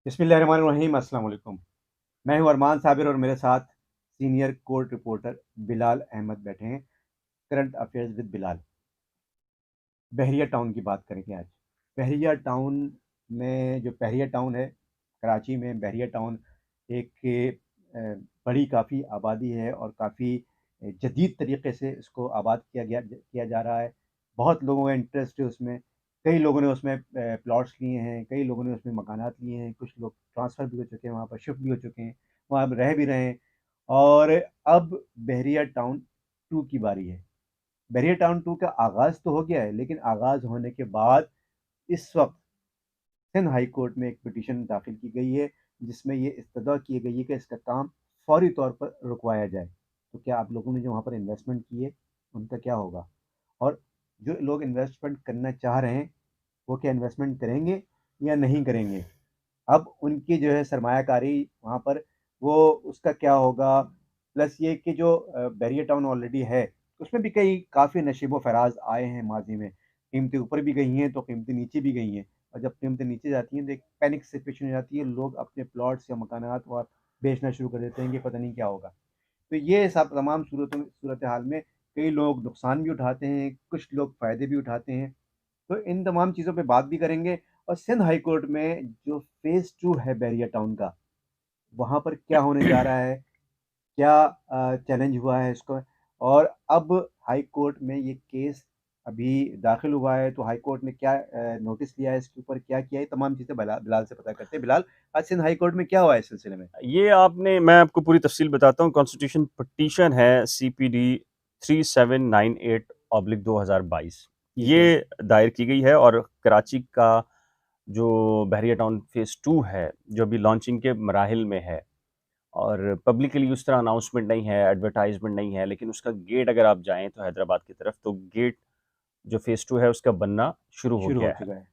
बिस्मिल्लाहिर्रहमानिर्रहीम। अस्सलाम वालेकुम। मैं हूं अरमान साबिर और मेरे साथ senior court reporter Bilal Ahmad बैठे हैं। Current affairs with Bilal. Bahria town की बात करेंगे आज। बहरिया टाउन में जो बहरिया टाउन है, कराची में बहरिया टाउन एक अ, बड़ी काफ़ी आबादी है और काफ़ी जदीद तरीके से इसको आबाद किया जा रहा है। बहुत लोगों का इंटरेस्ट है उसमें। कई लोगों ने उसमें प्लॉट्स लिए हैं, कई लोगों ने उसमें मकानात लिए हैं, कुछ लोग ट्रांसफ़र भी हो चुके हैं, वहाँ पर शिफ्ट भी हो चुके हैं, वहाँ अब रह भी रहे हैं। और अब बहरिया टाउन 2 की बारी है। बैरियर टाउन 2 का आगाज़ तो हो गया है, लेकिन आगाज़ होने के बाद इस वक़्त सिंध हाई कोर्ट में एक पिटीशन दाखिल की गई है, जिसमें ये इस्तदा की गई है कि इसका काम फ़ौरी तौर पर रुकवाया जाए। तो क्या आप लोगों ने जो वहाँ पर इन्वेस्टमेंट की है, उनका क्या होगा? और जो लोग इन्वेस्टमेंट करना चाह रहे हैं, वो क्या इन्वेस्टमेंट करेंगे या नहीं करेंगे? अब उनकी जो है सरमायाकारी वहाँ पर, वो उसका क्या होगा? प्लस ये कि जो बैरियर टाउन ऑलरेडी है, उसमें भी कई काफ़ी नशीब-ओ-फ़राज़ आए हैं माज़ी में। कीमतें ऊपर भी गई हैं, तो कीमतें नीचे भी गई हैं, और जब कीमतें नीचे जाती हैं, तो एक पैनिक सिचुएशन हो जाती है। लोग अपने प्लॉट्स या मकानात और बेचना शुरू कर देते हैं कि पता नहीं क्या होगा। तो ये सब तमाम सूरत हाल में कई लोग नुकसान भी उठाते हैं, कुछ लोग फ़ायदे भी उठाते हैं। तो इन तमाम चीज़ों पे बात भी करेंगे। और सिंध हाई कोर्ट में जो फ़ेज़ 2 है बैरिया टाउन का, वहाँ पर क्या होने जा रहा है? क्या चैलेंज हुआ है इसको? और अब हाई कोर्ट में ये केस अभी दाखिल हुआ है, तो हाई कोर्ट ने क्या नोटिस लिया है इसके ऊपर, क्या किया है? तमाम चीज़ें बिलाल से पता करते हैं। बिलाल, आज सिंध हाई कोर्ट में क्या हुआ है इस सिलसिले में? मैं आपको पूरी तफ़सील बताता हूँ। कॉन्स्टिट्यूशन पटिशन है सीपीडी 3798/2022। ठीक है। ये दायर की गई है और कराची का जो बहरिया टाउन फ़ेज़ 2 है, जो अभी लॉन्चिंग के मराहिल में है और पब्लिकली उस तरह अनाउंसमेंट नहीं है, एडवर्टाइज़मेंट नहीं है, लेकिन उसका गेट अगर आप जाएँ तो हैदराबाद की तरफ, तो गेट जो फ़ेज़ 2 है उसका बनना शुरू हो शुरू हो गया है। चुका है।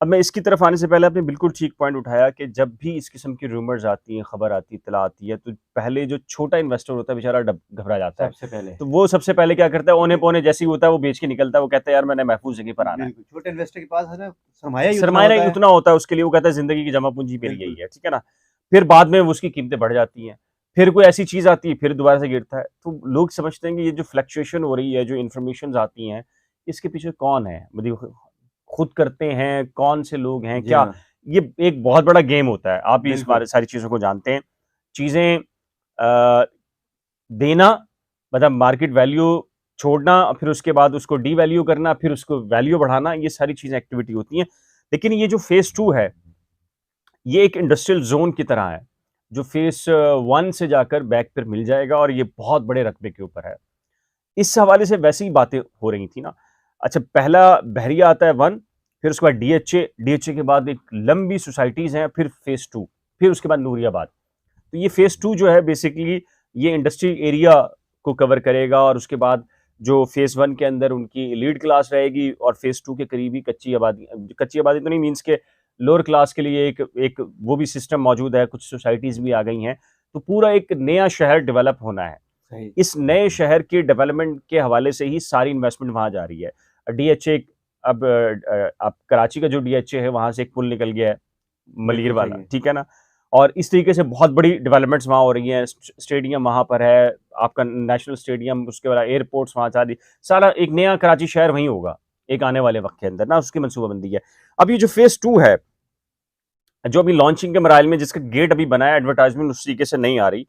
अब मैं इसकी तरफ आने से पहले आपने बिल्कुल ठीक पॉइंट उठाया कि जब भी इस किस्म की रूमर्स आती हैं, खबर आती है, इत्तला आती है, तो पहले जो छोटा इन्वेस्टर होता है बेचारा डब घबरा जाता है। सबसे पहले। तो वो सबसे पहले क्या करता है, औने-पौने जैसे ही होता है वो बेच के निकलता है, वो कहता है यार मैंने महफूज़ जगह पर आना है। बिल्कुल, छोटे इन्वेस्टर के पास है ना, सरमाया ही उतना सरमाया होता है। उतना होता है उसके लिए, वो कहता है ज़िंदगी की जमा पूँजी मेरी यही बिल्कुल। है, ठीक है ना? फिर बाद में वो उसकी कीमतें बढ़ जाती हैं, फिर कोई ऐसी चीज़ आती है, फिर दोबारा से गिरता है। तो लोग समझते हैं कि ये जो फ्लक्चुएशन हो रही है, जो इन्फॉर्मेशंस आती हैं, इसके पीछे कौन है? मतलब खुद करते हैं, कौन से लोग हैं, जी क्या? हाँ, ये एक बहुत बड़ा गेम होता है, आप भी इस बिल्कुल। बारे सारी चीज़ों को जानते हैं। चीज़ें अ, देना मतलब मार्केट वैल्यू छोड़ना, फिर उसके बाद उसको डीवैल्यू करना, फिर उसको वैल्यू बढ़ाना, ये सारी चीज़ें एक्टिविटी होती हैं। लेकिन ये जो फ़ेज़ 2 है, ये एक इंडस्ट्रियल ज़ोन की तरह है, जो फ़ेज़ 1 से जाकर बैक पर मिल जाएगा और ये बहुत बड़े रकबे के ऊपर है। इस हवाले से वैसे ही बातें हो रही थी ना। अच्छा, पहला बहरिया आता है 1, फिर उसके बाद डीएचए, डीएचए के बाद एक लंबी सोसाइटीज़ हैं, फिर फ़ेज़ 2, फिर उसके बाद नूरियाबाद। तो ये फ़ेज़ 2 जो है बेसिकली ये इंडस्ट्रियल एरिया को कवर करेगा और उसके बाद जो फ़ेज़ 1 के अंदर उनकी लीड क्लास रहेगी और फ़ेज़ 2 के करीब ही कच्ची आबादी तो नहीं, मीन्स के लोअर क्लास के लिए एक एक वो भी सिस्टम मौजूद है, कुछ सोसाइटीज़ भी आ गई हैं। तो पूरा एक नया शहर डेवलप होना है। सही। इस नए शहर के डेवलपमेंट के हवाले से ही सारी इन्वेस्टमेंट वहाँ जा रही है। डीएचए अब कराची का जो डीएचए है वहाँ से एक पुल निकल गया है, मलीर बिल्कुल सही वाला, है। ठीक है ना? और इस तरीके से बहुत बड़ी डेवलपमेंट्स वहाँ हो रही हैं। स्टेडियम वहाँ पर है, आपका नेशनल स्टेडियम, उसके बाद एयरपोर्ट्स वहाँ सारा एक नया कराची शहर वहीं होगा, एक आने वाले वक़्त के अंदर ना, उसकी मनसूबाबंदी है। अब ये जो फ़ेज़ 2 है, जो अभी लॉन्चिंग के मराहिल में जिसका गेट अभी बना है, एडवर्टाइज़मेंट उस तरीके से नहीं आ रही।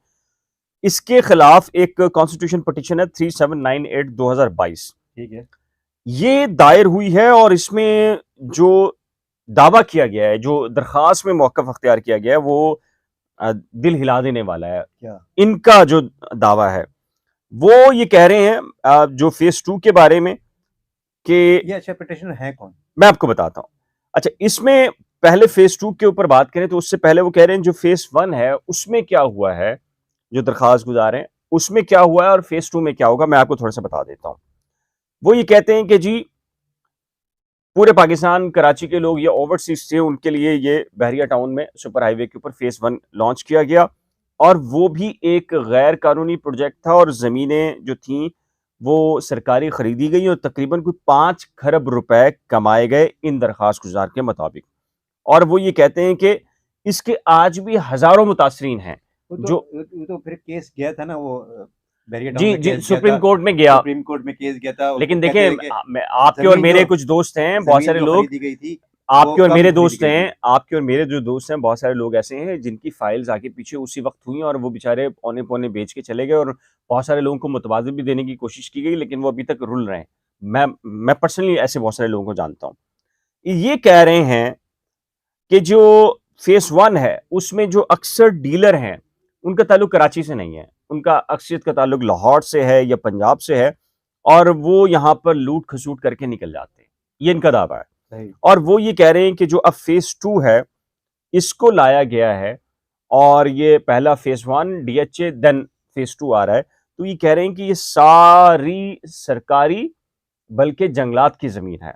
इसके खिलाफ एक कॉन्स्टिट्यूशन पिटीशन है 3798/2022। ठीक है। ये दायर हुई है और इसमें जो दावा किया गया है, जो दरखास्त में मौक़िफ़ अख्तियार किया गया है, वो दिल हिला देने वाला है। क्या? इनका जो दावा है, वो ये कह रहे हैं जो फ़ेज़ 2 के बारे में कि ये अच्छा पिटिशनर हैं कौन? मैं आपको बताता हूँ। अच्छा, इसमें पहले फ़ेज़ 2 के ऊपर बात करें तो उससे पहले वो कह रहे हैं जो फ़ेज़ 1 है, उसमें क्या हुआ है, जो दरखास्त गुज़ार हैं, उसमें क्या हुआ है और फ़ेज़ 2 में क्या होगा, मैं आपको थोड़ा-सा बता देता हूँ। वो ये कहते हैं कि जी, पूरे पाकिस्तान, कराची के लोग या ओवरसीज़ से उनके लिए ये बहरिया टाउन में सुपर हाईवे के ऊपर फ़ेज़ 1 लॉन्च किया गया और वो भी एक गैर कानूनी प्रोजेक्ट था और ज़मीनें जो थीं, वो सरकारी खरीदी गई और तकरीबन कोई 5 खरब रुपए कमाए गए इन दरखास्त गुज़ार के मुताबिक। और वो ये कहते हैं कि इसके आज भी हज़ारों मुतासरीन हैं, जो वो तो फिर केस गया था ना, वो बैरिया टाउन जी, में जी, केस गया सुप्रीम था, कोर्ट में गया। सुप्रीम कोर्ट में केस गया था। वो लेकिन कहते देखें थे कि मैं आपके और ज़मीन मेरे जो कुछ दोस्त हैं, बहुत ज़मीन सारे जो लोग खरीदी गई थी, वो आपके और कम मेरे खरीदी दोस्त गई हैं थी। आपके और मेरे जो दोस्त हैं, बहुत सारे लोग ऐसे हैं जिनकी फाइल्स आगे पीछे उसी वक़्त हुई और वो बेचारे पौने-पौने बेच के चले गए और बहुत सारे लोगों को मुतबादल भी देने की कोशिश की गई, लेकिन वो अभी तक रुल रहे हैं। मैं पर्सनली ऐसे बहुत सारे लोगों को जानता हूँ। ये कह रहे हैं कि जो फेज़ 1 है, उसमें जो अक्सर डीलर हैं, उनका ताल्लुक कराची से नहीं है। उनका अक्सरियत का ताल्लुक लाहौर से है या पंजाब से है और वो यहाँ पर लूट-खसूट करके निकल जाते हैं। ये इनका दावा है। सही। और वो ये कह रहे हैं कि जो अब फेज़ 2 है, इसको लाया गया है और ये पहला फेज़ 1 डीएचए देन फेज़ 2 आ रहा है। तो ये कह रहे हैं कि ये सारी सरकारी बल्कि जंगलात की ज़मीन है।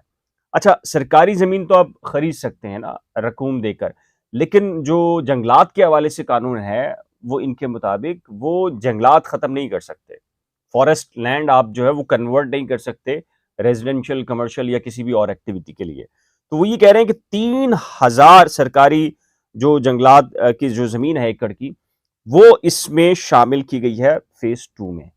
अच्छा, सरकारी ज़मीन तो आप खरीद सकते हैं ना रकूम देकर, लेकिन जो जंगलात के हवाले से कानून है, वो इनके मुताबिक वो जंगलात ख़त्म नहीं कर सकते। फॉरेस्ट लैंड आप जो है वो कन्वर्ट नहीं कर सकते रेज़िडेंशियल, कमर्शियल या किसी भी और एक्टिविटी के लिए। तो वो ये कह रहे हैं कि 3000 सरकारी जो जंगलात की जो ज़मीन है एकड़ की, वो इसमें शामिल की गई है फ़ेज़ 2 में।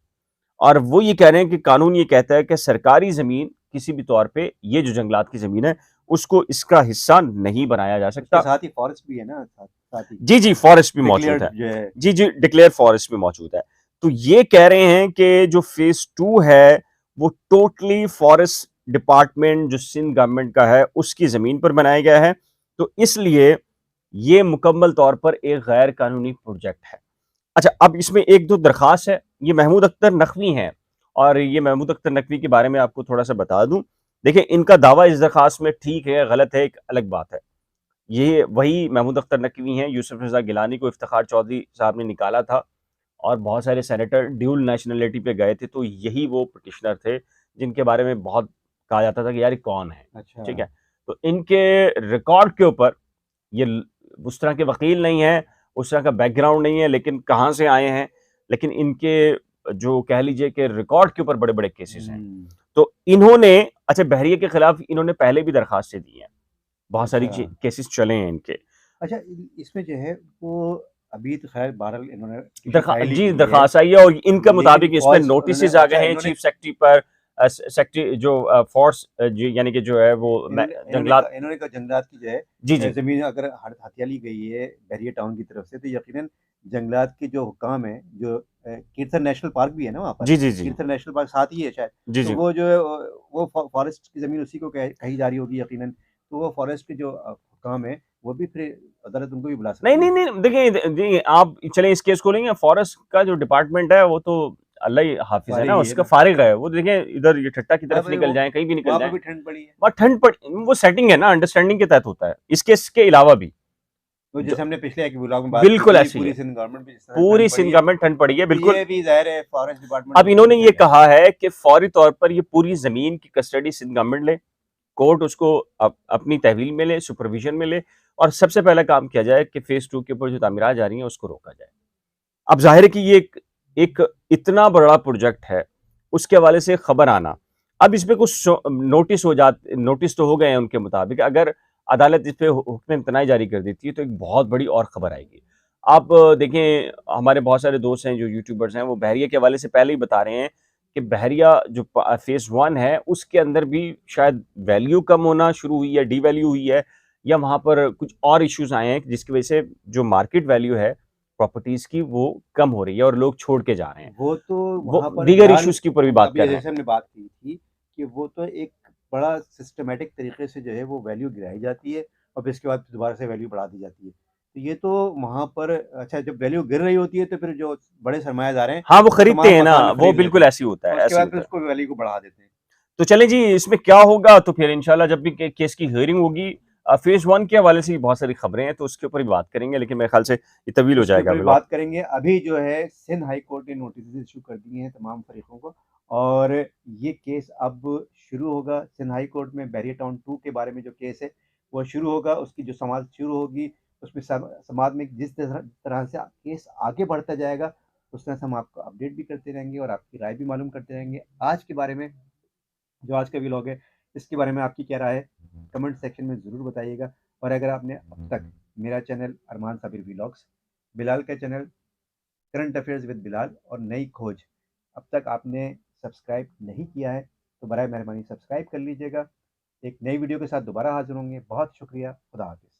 और वो ये कह रहे हैं कि कानून ये कहता है कि सरकारी ज़मीन किसी भी तौर पे ये जो जंगलात की ज़मीन है, उसको इसका हिस्सा नहीं बनाया जा उसके सकता। साथ ही फॉरेस्ट भी है ना, साथ साथ ही जी, जी, फ़ॉरेस्ट भी मौजूद डिक्लेयर्ड है। जो है। जी, जी, डिक्लेयर फ़ॉरेस्ट भी मौजूद है। तो ये कह रहे हैं कि जो फ़ेज़ 2 है, वो टोटली फ़ॉरेस्ट डिपार्टमेंट जो सिंध गवर्नमेंट का है, उसकी ज़मीन पर बनाया गया है। तो इसलिए ये मुकम्मल तौर पर एक गैर कानूनी प्रोजेक्ट है। अच्छा, अब इसमें 1-2 दरख़्वास्त है। ये महमूद अख्तर नकवी हैं और ये महमूद अख्तर नकवी के बारे में आपको थोड़ा-सा बता दूँ। देखिए, इनका दावा इस दरख़्वास्त में ठीक है, गलत है, एक अलग बात है। ये वही महमूद अख्तर नकवी हैं, यूसुफ रज़ा गिलानी को इफ्तिखार चौधरी साहब ने निकाला था और बहुत सारे सेनेटर ड्यूल नेशनैलिटी पे गए थे, तो यही वो पिटिशनर थे, जिनके बारे में बहुत कहा जाता था कि यार ये कौन है? अच्छा। ठीक है? तो इनके रिकॉर्ड के ऊपर ये उस तरह के वकील नहीं हैं, उस तरह का बैकग्राउंड नहीं है, लेकिन कहाँ से आए हैं, लेकिन इनके जो कह लीजिए कि रिकॉर्ड के ऊपर बड़े-बड़े केसेस हैं। हुँ। तो इन्होंने अच्छा बहरिया के खिलाफ इन्होंने पहले भी दरखास्तें दी हैं, बहुत सारी अच्छा। केसेस चले हैं इनके। अच्छा, इसमें जो है वो अभी तो ख़ैर बहरहाल इन्होंने पिटीशन फाइल ही जी, की है, दरखास्त आई है और इनके लेकिन मुताबिक इसमें फ़ॉरेस्ट उन्होंने नोटिसेज़ आ गए अच्छा हैं इन्होंने चीफ सेक्रेटरी पर सेक्रेटरी जो फ़ोर्स जी यानी कि जो है वो इन्होंने इन्होंने जंगलात। कहा इन्होंने कहा जंगलात की जो है जी, जी। ज़मीन अगर हथिया ली गई है बैरिया टाउन की तरफ से, तो यकीनन जंगलात के जो हुक्काम हैं, जो कीर्तन नेशनल पार्क भी है ना वहाँ पर, जी, जी, जी। कीर्तन नेशनल पार्क साथ ही है शायद, जी, तो जी। वो जो है वो फॉरेस्ट की ज़मीन उसी को कही जा रही होगी यकीनन, तो वो फॉरेस्ट के जो हुक्काम हैं, वो भी फिर अदालत उनको भी बुला नहीं, सकती नहीं, है। नहीं, देखिए देखिए आप चलें इस केस को लेंगे फ़ॉरेस्ट का जो डिपार्टमेंट है वो तो अल्लाह ही हाफ़िज़ है फारिग ना, ही है उसका ना। फ़ारिग है। वो देखें इधर ये ठट्टा की हाँ तरफ भाई, निकल वो जाएँ, कहीं भी निकल वहाँ पर जाएँ। भी ठंड पड़ी है। वहाँ ठंड पड़ वो सेटिंग है ना, अंडरस्टैंडिंग के तहत होता है। इस केस के अलावा भी तो जो जैसे हमने पिछले एक व्लॉग में बात की बिल्कुल थी, ऐसी पूरी है। सिंध गवर्नमेंट में जिस तरह पूरी ठंड पड़ी सिंध है, गवर्नमेंट ठंड पड़ी है, तो बिल्कुल। ये भी ज़ाहिर है फॉरेस्ट डिपार्टमेंट अब उसी को इन्होंने ये कहेगा। कहा है कि फौरी तौर पर ये पूरी ज़मीन की कस्टडी सिंध गवर्नमेंट ले, कोर्ट उसको अपनी तहवील में ले, सुपरविज़न में ले और सबसे पहला काम किया जाए कि फ़ेज़ 2 के ऊपर जो तामीरात जा रही हैं, उसको रोका जाए। अब ज़ाहिर है कि ये एक इतना बड़ा प्रोजेक्ट है, उसके हवाले से खबर आना। अब इसमें कुछ नोटिस तो हो गए हैं उनके मुताबिक, अगर अदालत इस पे हुक्म इम्तनाई जारी कर देती है, तो एक बहुत बड़ी और खबर आएगी। आप देखें, हमारे बहुत सारे दोस्त हैं जो यूट्यूबर्स हैं, वो बहरिया के हवाले से पहले ही बता रहे हैं कि बहरिया जो फ़ेज़ 1 है, उसके अंदर भी शायद वैल्यू कम होना शुरू हुई है, डीवैल्यू हुई है या वहाँ पर कुछ और इश्यूज़ आए हैं, जिसकी वजह से जो मार्केट वैल्यू है प्रॉपर्टीज़ की वो कम हो रही है और लोग छोड़ के जा रहे हैं। वो तो वो वहाँ पर दीगर बहरहाल, इश्यूज़ के ऊपर भी बात अभी कर रहे जैसे हैं। हमने बात की थी कि वो तो एक बड़ा सिस्टमैटिक तरीके से जो है वो वैल्यू गिराई जाती है और फिर इसके बाद दोबारा से वैल्यू बढ़ा दी जाती है। तो ये तो वहाँ पर अच्छा, जब वैल्यू गिर रही होती है तो फिर जो बड़े सरमायादार हैं, हाँ, वो वो खरीदते तमाम हैं ना, मकान वो खरीद लेते बिल्कुल हैं ऐसे ही होता है और उसके ऐसे ही बाद फिर होता है। उसको वैल्यू को बढ़ा देते हैं। तो चलें जी, इसमें क्या होगा तो फिर इंशाल्लाह जब भी केस की हियरिंग होगी फ़ेज़ 1 के हवाले से भी बहुत सारी खबरें हैं, तो उसके ऊपर भी बात करेंगे, लेकिन मेरे ख़्याल से ये तवील हो उसके जाएगा ऊपर भी व्लॉग। बात करेंगे। अभी जो है सिंध हाई कोर्ट ने नोटिस इश्यू कर दिए हैं तमाम फरीकों को और ये केस अब शुरू होगा। सिंध हाई कोर्ट में बैरिया टाउन 2 के बारे में जो केस है, वो शुरू होगा। उसकी जो समाअत शुरू होगी, उसमें समाज में जिस तरह तरह से केस आगे बढ़ता जाएगा, उस तरह से हम आपको अपडेट भी करते रहेंगे और आपकी राय भी मालूम करते रहेंगे। आज के बारे में, जो आज का व्लॉग है, इसके बारे में आपकी क्या राय है? कमेंट सेक्शन में ज़रूर बताइएगा और अगर आपने अब तक मेरा चैनल अरमान साबिर व्लॉग्स, बिलाल का channel current affairs with Bilal और नई खोज। अब तक आपने सब्सक्राइब नहीं किया है तो बराए मेहरबानी सब्सक्राइब कर लीजिएगा। एक नई वीडियो के साथ दोबारा हाजिर होंगे। बहुत शुक्रिया। खुदा हाफिज़।